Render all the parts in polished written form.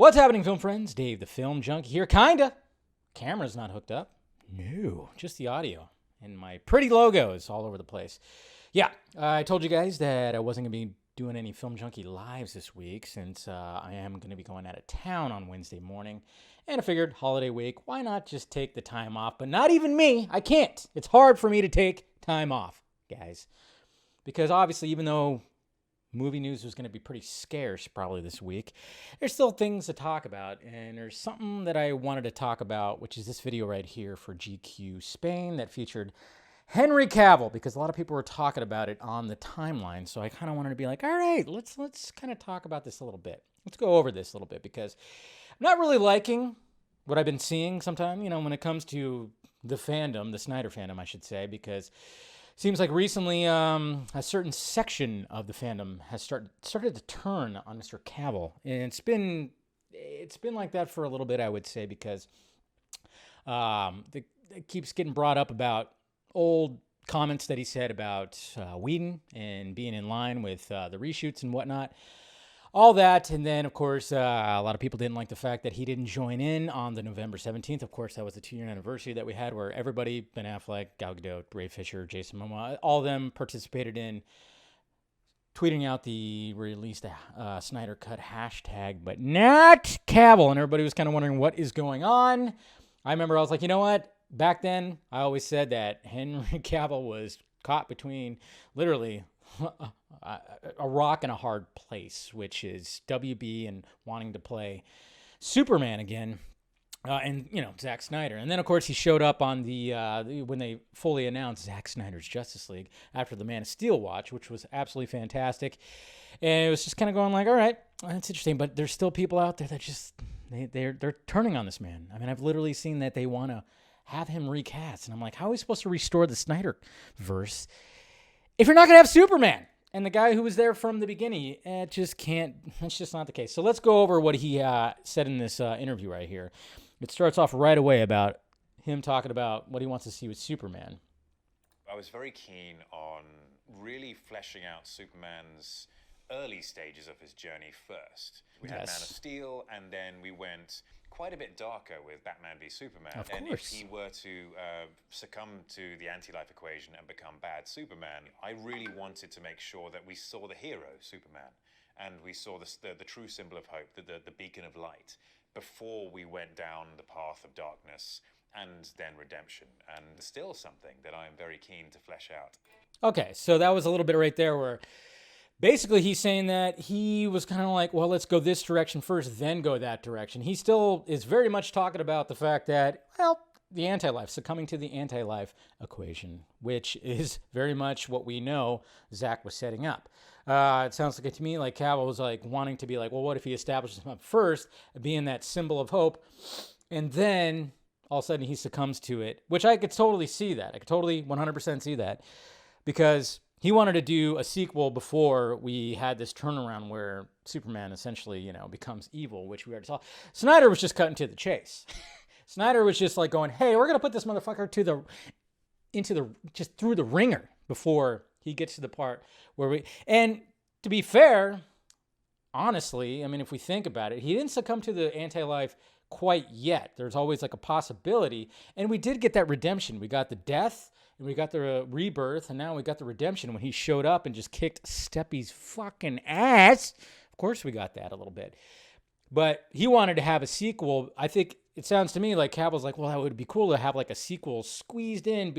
What's happening, film friends? Dave the Film Junkie here. Kinda. Camera's not hooked up. No, just the audio. And my pretty logos all over the place. Yeah, I told you guys that I wasn't going to be doing any Film Junkie lives this week since I am going to be going out of town on Wednesday morning. And I figured holiday week, why not just take the time off? But not even me. I can't. It's hard for me to take time off, guys. Because obviously, even though movie news was going to be pretty scarce probably this week, there's still things to talk about, and there's something that I wanted to talk about, which is this video right here for GQ Spain that featured Henry Cavill, because a lot of people were talking about it on the timeline, so I kind of wanted to be like, all right, let's kind of talk about this a little bit. Let's go over this a little bit, because I'm not really liking what I've been seeing sometimes, when it comes to the fandom, the Snyder fandom, I should say, because seems like recently a certain section of the fandom has started to turn on Mr. Cavill, and it's been like that for a little bit, I would say, because it keeps getting brought up about old comments that he said about Whedon and being in line with the reshoots and whatnot. All that, and then, of course, a lot of people didn't like the fact that he didn't join in on the November 17th. Of course, that was the 2-year anniversary that we had where everybody, Ben Affleck, Gal Gadot, Ray Fisher, Jason Momoa, all of them participated in tweeting out the released Snyder Cut hashtag, but not Cavill. And everybody was kind of wondering what is going on. I remember I was like, you know what? Back then, I always said that Henry Cavill was caught between literally a rock and a hard place, which is WB and wanting to play Superman again, and Zack Snyder. And then of course he showed up on the when they fully announced Zack Snyder's Justice League after the Man of Steel watch, which was absolutely fantastic. And it was just kind of going like, all right, that's interesting, but there's still people out there that just they're turning on this man. I mean, I've literally seen that they want to have him recast, and I'm like, how are we supposed to restore the Snyderverse if you're not going to have Superman? And the guy who was there from the beginning, it just can't, that's just not the case. So let's go over what he said in this interview right here. It starts off right away about him talking about what he wants to see with Superman. I was very keen on really fleshing out Superman's early stages of his journey first. We had Man of Steel, and then we went quite a bit darker with Batman v Superman. Of and course. if he were to succumb to the anti-life equation and become bad Superman, I really wanted to make sure that we saw the hero Superman, and we saw the true symbol of hope, the beacon of light, before we went down the path of darkness and then redemption. And still something that I am very keen to flesh out. Okay, so that was a little bit right there where basically he's saying that he was kind of like, well, let's go this direction first, then go that direction. He still is very much talking about the fact that, well, the anti-life, succumbing to the anti-life equation, which is very much what we know Zach was setting up. It sounds like to me like Cavill was like wanting to be like, well, what if he establishes him up first, being that symbol of hope, and then all of a sudden he succumbs to it, which I could totally see that. I could totally 100% see that, because he wanted to do a sequel before we had this turnaround where Superman essentially, becomes evil, which we already saw. Snyder was just cutting to the chase. Snyder was just like going, hey, we're going to put this motherfucker just through the ringer before he gets to the part where and to be fair, honestly, I mean, if we think about it, he didn't succumb to the anti-life quite yet. There's always like a possibility. And we did get that redemption. We got the death, and we got the rebirth, and now we got the redemption when he showed up and just kicked Steppy's fucking ass. Of course we got that a little bit. But he wanted to have a sequel. I think it sounds to me like Cavill's like, well, that would be cool to have like a sequel squeezed in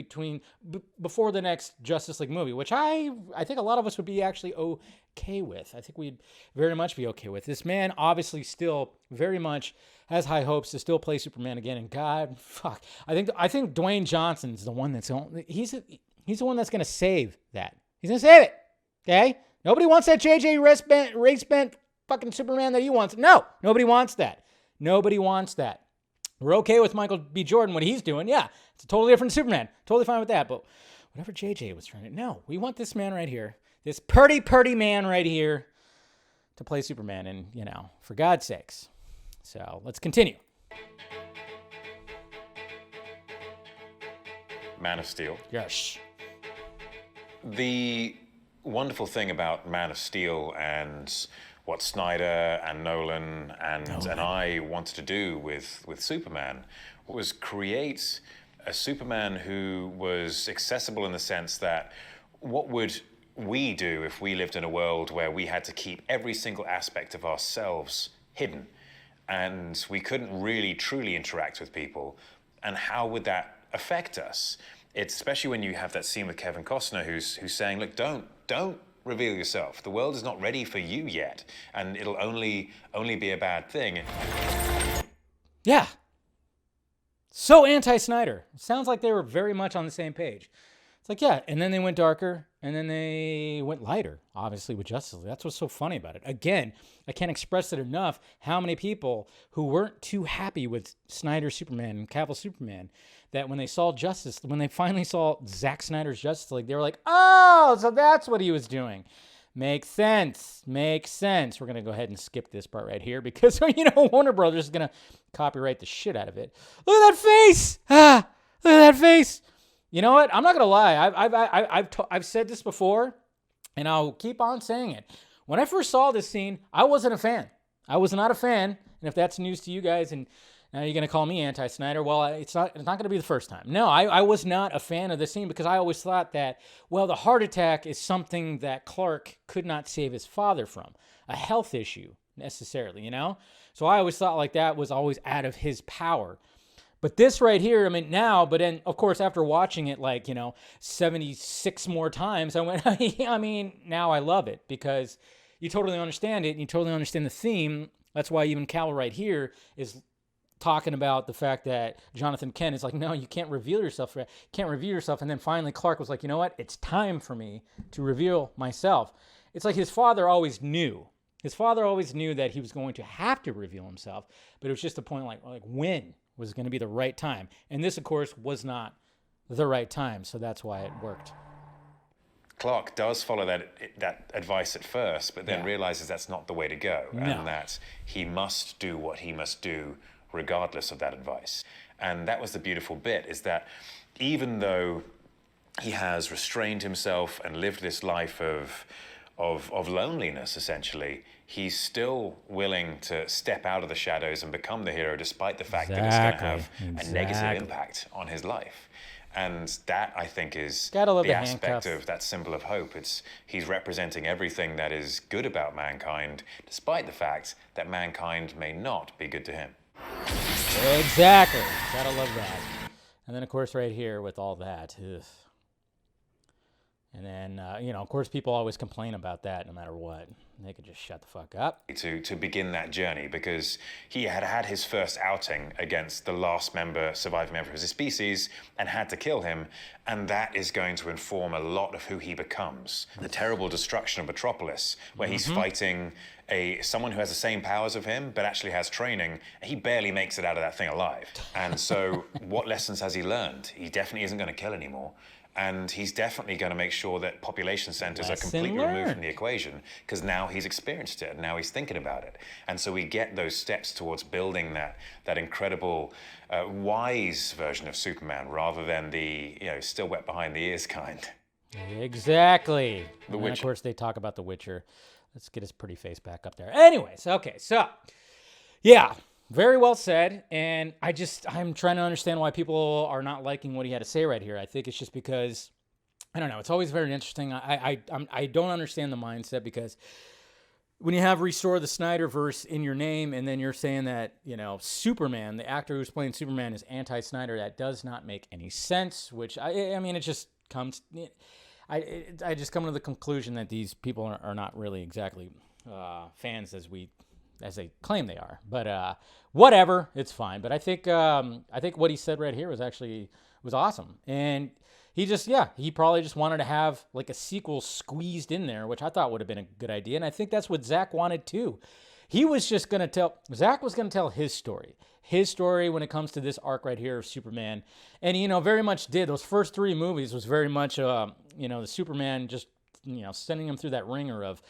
before the next Justice League movie, which I think a lot of us would be actually okay with. I think we'd very much be okay with. This man obviously still very much has high hopes to still play Superman again. And God, fuck, I think Dwayne Johnson's the one he's the one that's going to save that. He's going to save it. Okay? Nobody wants that JJ race bent fucking Superman that he wants. No, nobody wants that. Nobody wants that. We're okay with Michael B. Jordan, what he's doing. Yeah, it's a totally different Superman. Totally fine with that. But whatever JJ was trying to, no, we want this man right here, this purty man right here to play Superman. And, for God's sakes. So let's continue. Man of Steel. Yes. The wonderful thing about Man of Steel and what Snyder and Nolan and I wanted to do with Superman was create a Superman who was accessible in the sense that what would we do if we lived in a world where we had to keep every single aspect of ourselves hidden and we couldn't really truly interact with people, and how would that affect us? It's especially when you have that scene with Kevin Costner who's saying, look, don't reveal yourself. The world is not ready for you yet, and it'll only be a bad thing. Yeah. So anti-Snyder. Sounds like they were very much on the same page. It's like, yeah, and then they went darker, and then they went lighter, obviously, with Justice League. That's what's so funny about it. Again, I can't express it enough how many people who weren't too happy with Snyder's Superman and Cavill Superman, that when they finally saw Zack Snyder's Justice League, they were like, oh, so that's what he was doing. Makes sense. Makes sense. We're going to go ahead and skip this part right here because, Warner Brothers is going to copyright the shit out of it. Look at that face. Look at that face. You know what? I'm not going to lie. I've said this before, and I'll keep on saying it. When I first saw this scene, I wasn't a fan. I was not a fan. And if that's news to you guys, and now you're going to call me anti-Snyder, well, it's not going to be the first time. No, I was not a fan of this scene because I always thought that, well, the heart attack is something that Clark could not save his father from. A health issue, necessarily, So I always thought like that was always out of his power. But this right here, now, but then, of course, after watching it 76 more times, I went, now I love it because you totally understand it and you totally understand the theme. That's why even Cavill right here is talking about the fact that Jonathan Kent is like, no, you can't reveal yourself. And then finally Clark was like, you know what? It's time for me to reveal myself. It's like his father always knew. His father always knew that he was going to have to reveal himself, but it was just a point like when was going to be the right time. And this, of course, was not the right time, so that's why it worked. Clark does follow that advice at first, but then realizes that's not the way to go, and that he must do what he must do regardless of that advice. And that was the beautiful bit, is that even though he has restrained himself and lived this life of loneliness, essentially, he's still willing to step out of the shadows and become the hero, despite the fact that it's going to have a negative impact on his life. And that, I think, is the aspect of that symbol of hope. He's representing everything that is good about mankind, despite the fact that mankind may not be good to him. Exactly. Gotta love that. And then, of course, right here with all that. Ugh. And then, of course, people always complain about that no matter what. They could just shut the fuck up. To begin that journey, because he had his first outing against the last surviving member of his species and had to kill him. And that is going to inform a lot of who he becomes. The terrible destruction of Metropolis, where he's fighting someone who has the same powers of him, but actually has training. He barely makes it out of that thing alive. And so what lessons has he learned? He definitely isn't going to kill anymore. And he's definitely going to make sure that population centers are completely removed from the equation, because now he's experienced it and now he's thinking about it. And so we get those steps towards building that incredible, wise version of Superman, rather than the still wet behind the ears kind. Exactly. And then, of course, they talk about The Witcher. Let's get his pretty face back up there. Anyways, okay, so yeah. Very well said, and I'm trying to understand why people are not liking what he had to say right here. I think it's just because, I don't know, it's always very interesting. I don't understand the mindset, because when you have Restore the Snyderverse in your name and then you're saying that, Superman, the actor who's playing Superman, is anti-Snyder, that does not make any sense, which, it just comes, I just come to the conclusion that these people are not really exactly fans as they claim they are, but whatever, it's fine. But I think what he said right here was awesome, and he probably just wanted to have like a sequel squeezed in there, which I thought would have been a good idea, and I think that's what Zack wanted too. Zack was gonna tell his story when it comes to this arc right here of Superman, and he very much did. Those first 3 movies was very much the Superman just sending him through that ringer of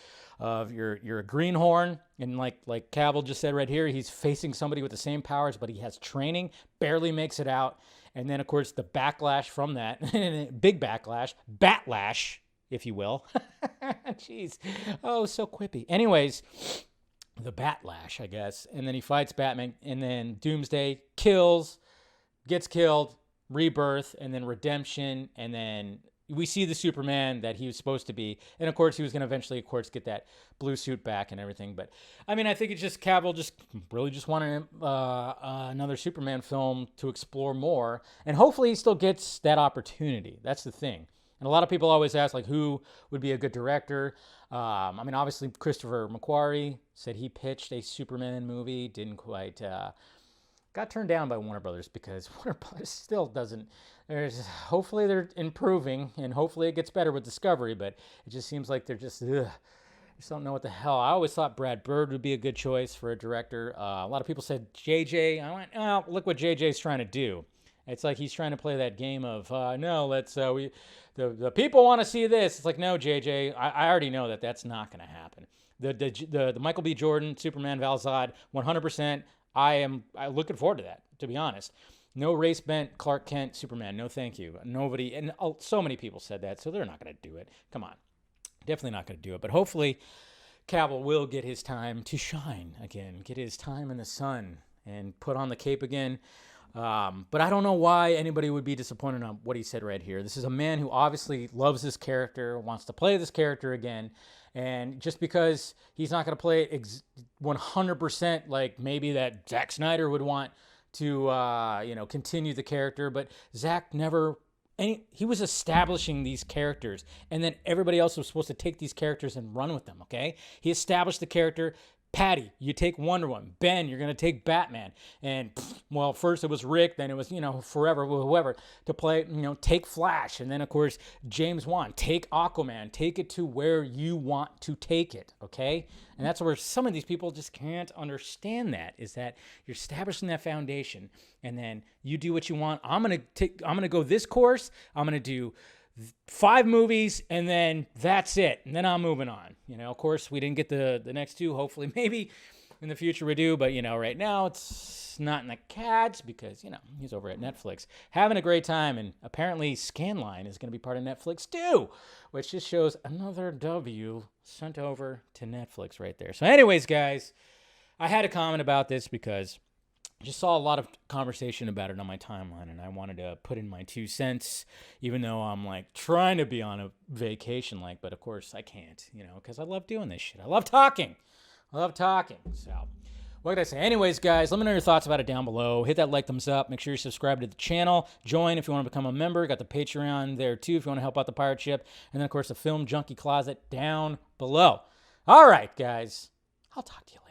you're a greenhorn, and like Cavill just said right here, he's facing somebody with the same powers, but he has training, barely makes it out, and then of course the backlash from that, big backlash, batlash, if you will. Jeez. Oh, so quippy. Anyways, the Batlash, I guess. And then he fights Batman, and then Doomsday gets killed, rebirth, and then redemption, and then we see the Superman that he was supposed to be. And of course, he was going to eventually, of course, get that blue suit back and everything. But I mean, I think it's just Cavill really wanted another Superman film to explore more. And hopefully he still gets that opportunity. That's the thing. And a lot of people always ask, like, who would be a good director? I mean, obviously, Christopher McQuarrie said he pitched a Superman movie. Didn't quite... got turned down by Warner Brothers because Warner Brothers still doesn't. Hopefully they're improving, and hopefully it gets better with Discovery, but it just seems like they're just don't know what the hell. I always thought Brad Bird would be a good choice for a director. A lot of people said JJ. I went, oh, look what JJ's trying to do. It's like he's trying to play that game of no, let's the people want to see this. It's like, no, JJ, I already know that that's not going to happen. The Michael B. Jordan Superman Val Zod 100%. I'm looking forward to that, to be honest. No race bent Clark Kent Superman. No, thank you. Nobody, and so many people said that, so they're not going to do it. Come on. Definitely not going to do it. But hopefully Cavill will get his time to shine again, get his time in the sun and put on the cape again. But I don't know why anybody would be disappointed on what he said right here. This is a man who obviously loves this character, wants to play this character again. And just because he's not going to play it 100% like maybe that Zack Snyder would want to, continue the character, but Zack never... he was establishing these characters, and then everybody else was supposed to take these characters and run with them, okay? He established the character. Patty, you take Wonder Woman. Ben, you're going to take Batman. And, well, first it was Rick, then it was, forever, whoever, to play, take Flash. And then, of course, James Wan, take Aquaman. Take it to where you want to take it, okay? And that's where some of these people just can't understand that, is that you're establishing that foundation, and then you do what you want. I'm going to go this course. I'm going to do 5 movies, and then that's it. And then I'm moving on. Of course, we didn't get the next 2. Hopefully, maybe in the future we do. But, right now it's not in the cards because, he's over at Netflix having a great time. And apparently Scanline is going to be part of Netflix too, which just shows another W sent over to Netflix right there. So anyways, guys, I had a comment about this because I just saw a lot of conversation about it on my timeline, and I wanted to put in my 2 cents, even though I'm trying to be on a vacation, but of course I can't, because I love doing this shit. I love talking. So what can I say? Anyways, guys, let me know your thoughts about it down below. Hit that thumbs up. Make sure you subscribe to the channel. Join if you want to become a member. Got the Patreon there too if you want to help out the pirate ship. And then, of course, the Film Junkie Closet down below. All right, guys. I'll talk to you later.